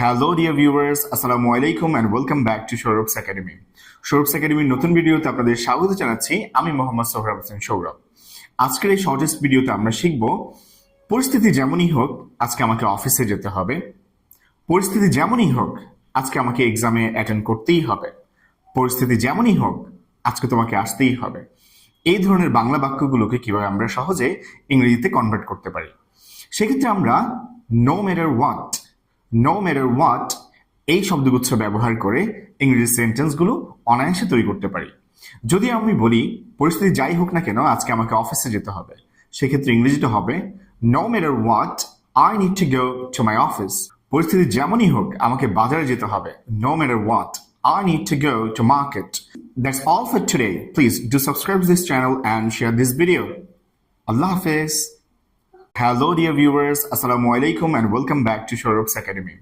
Hello dear viewers, আসসালামু আলাইকুম and welcome back to সৌরভস একাডেমি। সৌরভস একাডেমির নতুন ভিডিওতে আপনাদের স্বাগত জানাচ্ছি। আমি মোহাম্মদ সোহরাব হোসেন সৌরভ। আজকের এই শর্টেস্ট ভিডিওতে আমরা শিখব, পরিস্থিতি যেমনই হোক আজকে আমাকে অফিসে যেতে হবে, পরিস্থিতি যেমনই হোক আজকে আমাকে এক্সামে অ্যাটেন্ড করতেই হবে, পরিস্থিতি যেমনই হোক আজকে তোমাকে আসতেই হবে। এই ধরনের বাংলা বাক্যগুলোকে কিভাবে আমরা সহজে ইংরেজিতে কনভার্ট করতে পারি। সেক্ষেত্রে আমরা নো ম্যাটার হোয়াট এই শব্দগুচ্ছ ব্যবহার করে ইংরেজি সেন্টেন্সগুলো অনায়াসে তৈরি করতে পারি। যদি আমি বলি পরিস্থিতি যাই হোক না কেন আজকে আমাকে অফিসে যেতে হবে, সেক্ষেত্রে ইংরেজিটা হবে no matter what I need to go to my office. পরিস্থিতি যেমনই হোক আমাকে বাজারে যেতে হবে, no matter what I need to go to market. That's all for today. Please do subscribe to this channel and share this video. Allah Hafiz. Hello dear viewers, Assalamu alaikum and welcome back to Sorops Academy.